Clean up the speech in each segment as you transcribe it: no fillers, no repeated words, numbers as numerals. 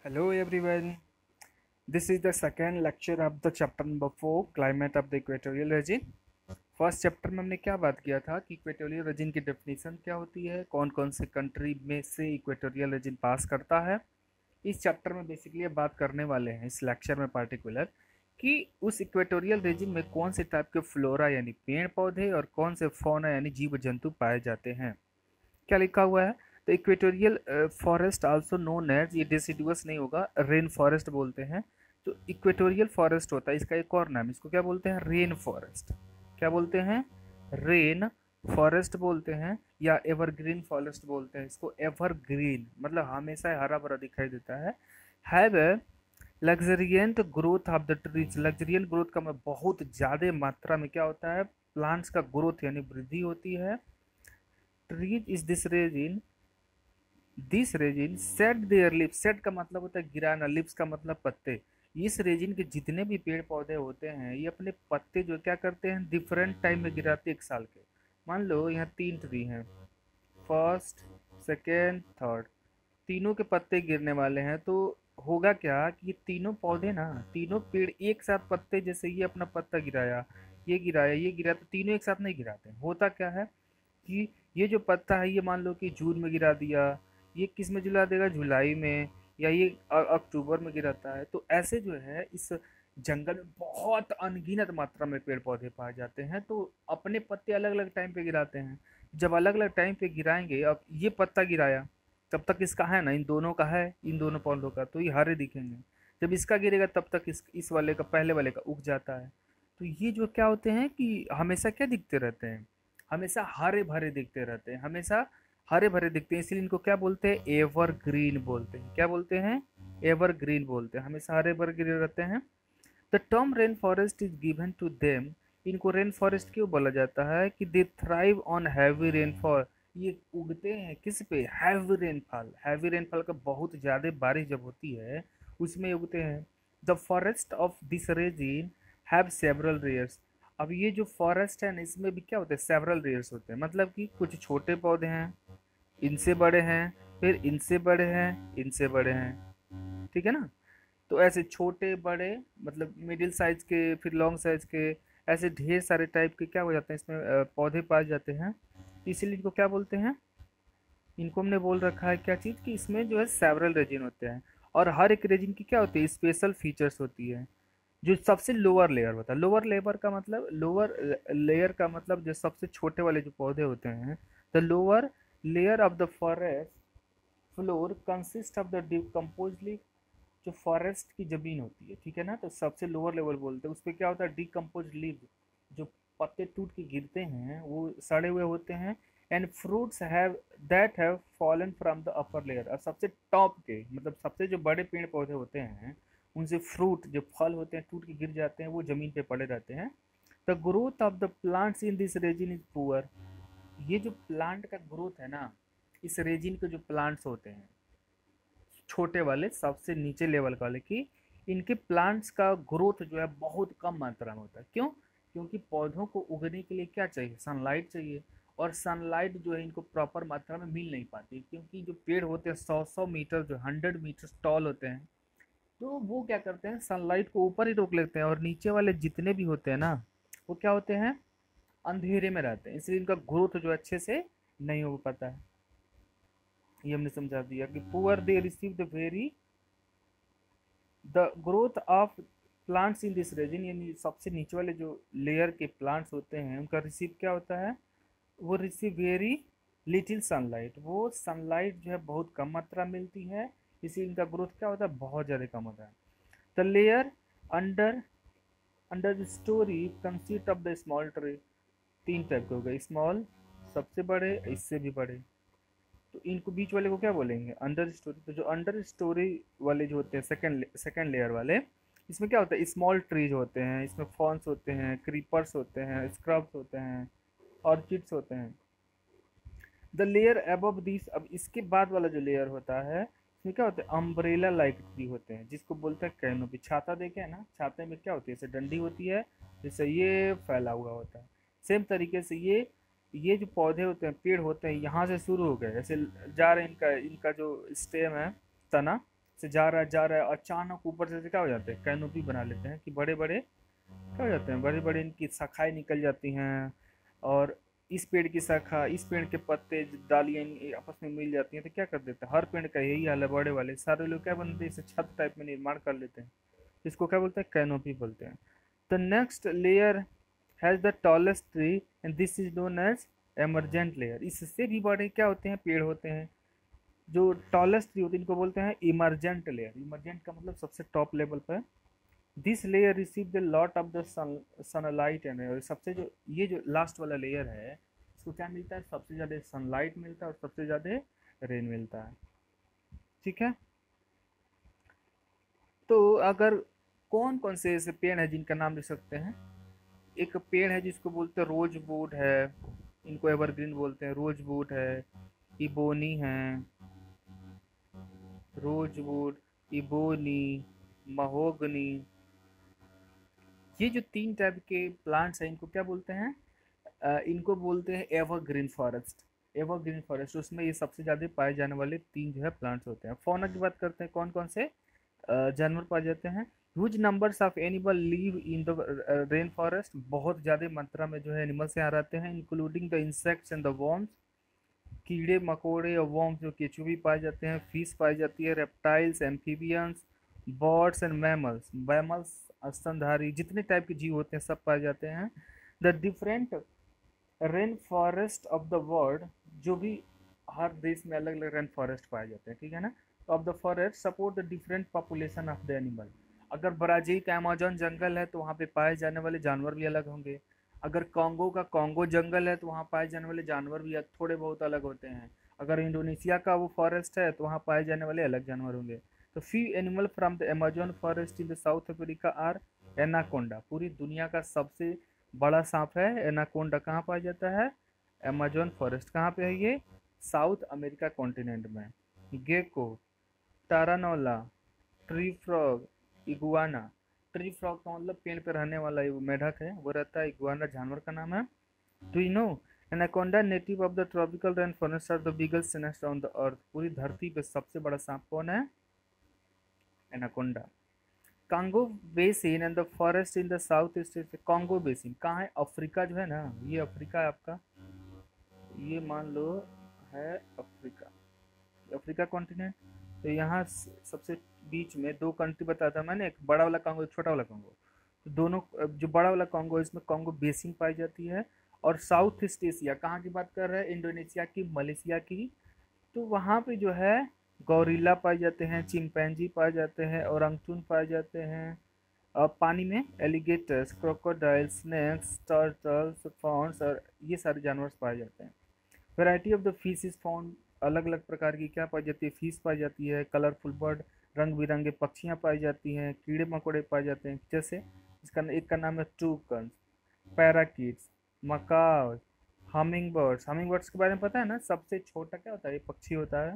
Hello everyone. This is the second lecture of the chapter number 4 climate of the equatorial region. First chapter में हमने क्या बात किया था कि इक्वेटोरियल रीजन की डेफिनेशन क्या होती है, कौन कौन से कंट्री में से इक्वेटोरियल रीजन पास करता है। इस चैप्टर में बेसिकली बात करने वाले हैं इस लेक्चर में पर्टिकुलर कि उस इक्वेटोरियल रीजन में कौन से टाइप के फ्लोरा यानी पेड़ पौधे और कौन से फौना यानी जीव जंतु पाए जाते हैं। क्या लिखा हुआ है, तो equatorial forest also known as, ये डिसिडुअस नहीं होगा, रेन फॉरेस्ट बोलते हैं। तो इक्वेटोरियल फॉरेस्ट होता है, इसका एक और नाम, इसको क्या बोलते हैं, रेन फॉरेस्ट। क्या बोलते हैं, रेन फॉरेस्ट बोलते हैं या एवरग्रीन फॉरेस्ट बोलते हैं। इसको एवरग्रीन मतलब हमेशा हरा भरा दिखाई देता है। Have luxuriant growth of the trees, luxuriant growth का मतलब बहुत ज़्यादा मात्रा में क्या होता है, प्लांट्स का ग्रोथ यानी वृद्धि होती है। Trees is this resin set there lips, set का मतलब होता है गिराना, लिप्स का मतलब पत्ते। इस रेजिन के जितने भी पेड़ पौधे होते हैं ये अपने पत्ते जो क्या करते हैं डिफरेंट टाइम में गिराते हैं एक साल के। मान लो यहाँ 3 ट्री हैं, फर्स्ट सेकेंड थर्ड, तीनों के पत्ते गिरने वाले हैं। तो होगा क्या कि ये तीनों पौधे ना, तीनों पेड़ एक साथ पत्ते, जैसे ये अपना पत्ता गिराया, ये गिराया, ये गिराया, तो तीनों एक साथ नहीं गिराते। होता क्या है कि ये जो पत्ता है ये मान लो कि जून में गिरा दिया, ये किस में गिरा देगा, जुलाई में, या ये अक्टूबर में गिराता है। तो ऐसे जो है इस जंगल में बहुत अनगिनत मात्रा में पेड़ पौधे पाए जाते हैं। तो अपने पत्ते अलग अलग टाइम पे गिराते हैं। जब अलग अलग टाइम पे गिराएंगे, अब ये पत्ता गिराया तब तक इसका है ना, इन दोनों का है, इन दोनों पौधों का, तो ये हरे दिखेंगे। जब इसका गिरेगा तब तक इस वाले का, पहले वाले का उग जाता है। तो ये जो क्या होते हैं कि हमेशा क्या दिखते रहते हैं, हमेशा हरे भरे दिखते रहते हैं, हमेशा हरे भरे दिखते हैं, इसलिए इनको क्या बोलते हैं, एवरग्रीन बोलते हैं। क्या बोलते हैं, एवरग्रीन बोलते हैं, हमेशा हरे भरे गिरे रहते हैं। The term rain forest is given to them, इनको रेन फॉरेस्ट क्यों बोला जाता है कि they thrive on heavy rainfall, ये उगते हैं किस पे, हैवी रेनफॉल, हैवी रेनफॉल का बहुत ज़्यादा बारिश जब होती है उसमें उगते हैं। The forest of this region have several layers, अब ये जो फॉरेस्ट है ना इसमें भी क्या होता है, सेवरल रेयर्स होते हैं, मतलब कि कुछ छोटे पौधे हैं, इनसे बड़े हैं, फिर इनसे बड़े हैं, इनसे बड़े हैं, ठीक है ना। तो ऐसे छोटे बड़े मतलब मिडिल साइज के, फिर लॉन्ग साइज के, ऐसे ढेर सारे टाइप के क्या हो जाते हैं इसमें पौधे पाए जाते हैं। इसीलिए इनको क्या बोलते हैं, इनको हमने बोल रखा है क्या चीज़ कि इसमें जो है सेवरल रेजिन होते हैं। और हर एक रेजिन की क्या होती है, स्पेशल फीचर्स होती है। जो सबसे लोअर लेयर होता है, लोअर लेयर का मतलब, लोअर लेयर का मतलब जो सबसे छोटे वाले जो पौधे होते हैं, the lower layer of the forest floor consist of the decompose leaf, जो फॉरेस्ट की जमीन होती है, ठीक है ना, तो सबसे लोअर लेवल बोलते हैं, उस पर क्या होता है, डिकम्पोज लीव, जो पत्ते टूट के गिरते हैं वो सड़े हुए होते हैं। And fruits have that have fallen from the upper layer, और सबसे टॉप के मतलब सबसे जो बड़े पेड़ पौधे होते हैं उनसे फ्रूट जो फल होते हैं टूट के गिर जाते हैं, वो जमीन पे पड़े रहते हैं। The growth of the plants in this region is poor, ये जो प्लांट का ग्रोथ है ना, इस रीजन के जो प्लांट्स होते हैं छोटे वाले, सबसे नीचे लेवल वाले की, इनके प्लांट्स का ग्रोथ जो है बहुत कम मात्रा में होता है। क्यों, क्योंकि पौधों को उगने के लिए क्या चाहिए, सनलाइट चाहिए। और सनलाइट जो है इनको प्रॉपर मात्रा में मिल नहीं पाती, क्योंकि जो पेड़ होते हैं 100-100 मीटर, जो 100 मीटर टॉल होते हैं, तो वो क्या करते हैं, सनलाइट को ऊपर ही रोक लेते हैं, और नीचे वाले जितने भी होते हैं ना वो क्या होते हैं, अंधेरे में रहते हैं, इसलिए इनका ग्रोथ जो अच्छे से नहीं हो पाता है। ये हमने समझा दिया कि poor they receive the very, the growth of plants in this region, यानी सबसे नीचे वाले जो लेयर के प्लांट्स होते हैं उनका रिसीव क्या होता है, वो रिसीव वेरी लिटिल सनलाइट, वो सनलाइट जो है बहुत कम मात्रा मिलती है, इसी इनका ग्रोथ क्या होता है, बहुत ज़्यादा कम होता है। The layer under under the story consist of the small tree, 3 type के हो गए, स्मॉल सबसे बड़े, इससे भी बड़े, तो इनको बीच वाले को क्या बोलेंगे, अंडर स्टोरी। तो जो अंडर स्टोरी वाले जो होते हैं, सेकंड लेयर वाले, इसमें क्या होता है, स्मॉल ट्रीज होते हैं, इसमें फॉन्स होते हैं, क्रीपर्स होते हैं, स्क्रब्स होते हैं, ऑर्चिड्स होते हैं। द लेयर अबव दिस, अब इसके बाद वाला जो लेयर होता है इसमें क्या होता है, अम्ब्रेला लाइक ट्री होते हैं, जिसको बोलते हैं कैनोपी। छाता देखे है ना, छाते में क्या होती है, जैसे डंडी होती है, जैसे ये फैला हुआ होता है। सेम तरीके से ये जो पौधे होते हैं, पेड़ होते हैं, यहाँ से शुरू हो गए, ऐसे जा रहे हैं, इनका इनका जो स्टेम है, तना, से जा रहा है, अचानक ऊपर से क्या हो जाते हैं, कैनोपी बना लेते हैं कि बड़े बड़े क्या हो जाते हैं, बड़ी बड़ी इनकी शाखाएं निकल जाती हैं। और इस पेड़ की शाखा, इस पेड़ के पत्ते, डालियां आपस में मिल जाती हैं तो क्या कर देते हैं, हर पेड़ का यही हाल है, बड़े वाले सारे लोग क्या बनते हैं, इसे छत टाइप में निर्माण कर लेते हैं। इसको क्या बोलते हैं, कैनोपी बोलते हैं। The next layer has the tallest tree and this is known as emergent layer. इससे भी बड़े क्या होते हैं, पेड़ होते हैं। जो टॉलेस्ट ट्री होते हैं इनको बोलते हैं इमरजेंट लेयर। इमरजेंट का मतलब सबसे टॉप लेवल पर। This layer receive the lot of the sunlight and, सबसे जो ये जो लास्ट वाला लेयर है इसको क्या मिलता है, सबसे ज़्यादा सनलाइट मिलता है और सबसे ज़्यादा रेन मिलता है। ठीक है। तो अगर कौन कौन से ऐसे पेड़ हैं जिनका नाम लिख सकते हैं, एक पेड़ है जिसको बोलते हैं रोज वुड है, इनको एवरग्रीन बोलते हैं, रोज वुड है, इबोनी है, रोजवुड, इबोनी, महोगनी। ये जो तीन टाइप के प्लांट्स हैं इनको क्या बोलते हैं, इनको बोलते हैं एवरग्रीन फॉरेस्ट। एवरग्रीन फॉरेस्ट उसमें ये सबसे ज़्यादा पाए जाने वाले तीन जो है प्लांट्स होते हैं। फौना की बात करते हैं, कौन कौन से जानवर पाए जाते हैं। Huge numbers of animal live in the rain forest. बहुत ज़्यादा मात्रा में जो है एनिमल्स यहाँ रहते हैं, including the insects and the worms. कीड़े मकोड़े और वर्म्स जो केचुए पाए जाते हैं, फिश पाई जाती है, reptiles, amphibians, birds and mammals. Mammals स्तनधारी जितने टाइप के जीव होते हैं सब पाए जाते हैं। The different rain forest of the world, जो भी हर देश में अलग अलग रेन फॉरेस्ट पाए जाते हैं, ठीक है ना। तो of the forest support the different population of the animal. अगर ब्राजील का अमेजोन जंगल है तो वहाँ पे पाए जाने वाले जानवर भी अलग होंगे। अगर कॉन्गो का कॉन्गो जंगल है तो वहाँ पाए जाने वाले जानवर भी थोड़े बहुत अलग होते हैं। अगर इंडोनेशिया का वो फॉरेस्ट है तो वहाँ पाए जाने वाले अलग जानवर होंगे। तो few animal from the Amazon forest in the South Africa are anaconda. पूरी दुनिया का सबसे बड़ा सांप है एनाकोंडा। कहाँ पाया जाता है, अमेजोन फॉरेस्ट। कहाँ पे है ये, साउथ अमेरिका कॉन्टिनेंट में। Gecko, tarantula, tree frog, iguana. Tree frog का मतलब पेड़ पे रहने वाला ये वो मेढक है, वो रहता है। इगुआना जानवर का नाम है। Do you know anaconda native of the tropical rain forest are the biggest snake on the earth. पूरी धरती पे सबसे बड़ा सांप कौन है, anaconda. Congo basin and the forest in the south east. Congo basin कहाँ है, अफ्रीका जो है ना, ये अफ्रीका है आपका, ये मान लो है अफ्रीका, अफ्रीका कॉन्टिनेंट। तो यहाँ सबसे बीच में दो कंट्री बताया था मैंने, एक बड़ा वाला कांगो, एक छोटा वाला कांगो। तो दोनों जो बड़ा वाला कांगो है इसमें कांगो बेसिन पाई जाती है। और साउथ ईस्ट एशिया कहाँ की बात कर रहे हैं, इंडोनेशिया की, मलेशिया की। तो वहाँ पे जो है गौरिल्ला पाए जाते हैं, चिंपैंजी पाए जाते हैं, औरंगटून पाए जाते हैं। और पानी में alligators, crocodile, snakes, turtles, fawns और ये सारे जानवर पाए जाते हैं। Variety of the fish is found. अलग अलग प्रकार की क्या पाई जाती है, फिश पाई जाती है। कलरफुल बर्ड, रंग बिरंगे पक्षियाँ पाई जाती हैं। कीड़े मकोड़े पाए जाते हैं, जैसे इसका एक का नाम है toucan, parakeets, macaw, humming birds. Humming birds के बारे में पता है ना, सबसे छोटा क्या होता है, ये पक्षी होता है।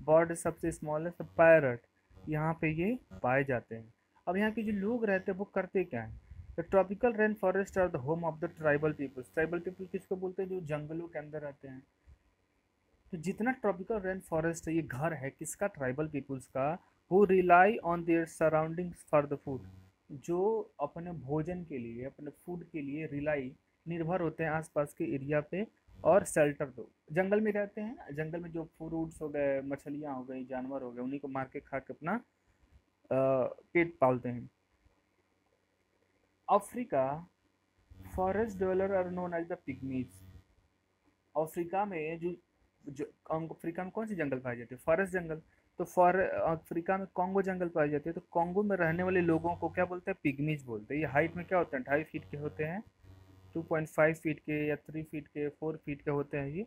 बर्ड सबसे स्मॉलेस्ट पैरट, यहाँ पे ये पाए जाते हैं। अब यहाँ के जो लोग रहते हैं वो करते क्या हैं। The tropical rain forest are the home of the tribal peoples. Tribal people किसको बोलते हैं, जो जंगलों के अंदर रहते हैं। तो जितना ट्रॉपिकल रेन फॉरेस्ट है ये घर है किसका, ट्राइबल पीपल्स का। Who rely on their surroundings for the food. जो अपने भोजन के लिए, अपने फूड के लिए रिलाई, निर्भर होते हैं आसपास के एरिया पे। और शेल्टर दो, जंगल में रहते हैं, जंगल में जो फ्रूट्स हो गए, मछलियाँ हो गई, जानवर हो गए, उन्हीं को मार के खा के अपना पेट पालते हैं। Africa forest dweller are known as the pygmies. Africa में जो अफ्रीका में कौन सी जंगल पाई जाती है, फॉरेस्ट जंगल। तो फॉर अफ्रीका में कॉन्गो जंगल पाई जाती है। तो कॉन्गो में रहने वाले लोगों को क्या बोलते हैं, पिग्मीज बोलते हैं। ये हाइट में क्या होते हैं, 2.5 फीट के होते हैं, 2.5 फीट के या 3 फीट के, 4 फीट के होते हैं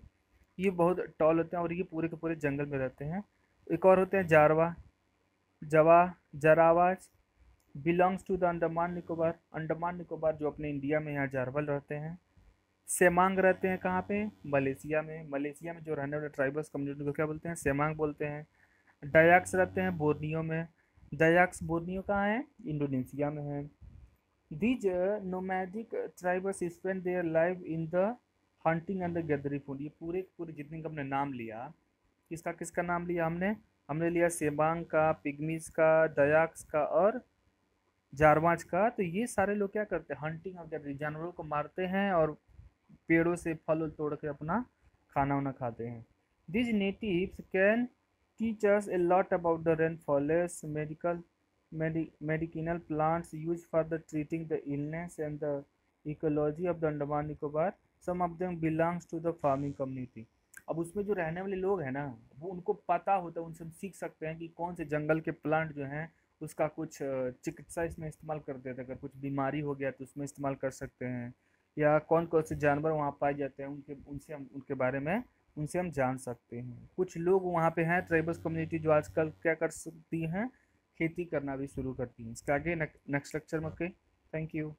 ये बहुत टॉल होते हैं और ये पूरे के पूरे जंगल में रहते हैं। एक और होते हैं जारवा, जवा, Jarawas, belongs to the Andaman Nicobar. Andaman Nicobar जो अपने इंडिया में यहाँ जारवल रहते हैं। सेमांग रहते हैं कहाँ पे, मलेशिया में। मलेशिया में जो रहने वाले ट्राइबल्स कम्युनिटी को क्या बोलते हैं, सेमांग बोलते हैं। डायक्स रहते हैं बोर्नियो में। डायक्स बोर्नियो कहाँ है, इंडोनेशिया में है। These nomadic tribals spend their life in the hunting and the gathering food. ये पूरे पूरे जितने का हमने नाम लिया, किसका किसका नाम लिया हमने, हमने लिया सेबांग का, पिग्मीज का, दयाक्स का और जारवांच का। तो ये सारे लोग क्या करते हैं, हंटिंग वगैरह जानवरों को मारते हैं और पेड़ों से फल तोड़ के अपना खाना वाना खाते हैं। These natives can teach us a lot about the rainforests, medicinal plants used for the treating the illness and the ecology of the Andaman Nicobar. Some of them belongs to the farming community. अब उसमें जो रहने वाले लोग हैं ना, वो उनको पता होता है, उनसे हम सीख सकते हैं कि कौन से जंगल के प्लांट जो हैं उसका कुछ चिकित्सा इसमें इस्तेमाल करते हैं। अगर कुछ बीमारी हो गया तो उसमें इस्तेमाल कर सकते हैं, या कौन कौन से जानवर वहाँ पाए जाते हैं उनके उनसे हम उनके बारे में उनसे हम जान सकते हैं। कुछ लोग वहाँ पे हैं ट्राइबल्स कम्युनिटी जो आजकल क्या कर सकती हैं, खेती करना भी शुरू करती हैं। इसके आगे नेक्स्ट लेक्चर में। Okay, thank you.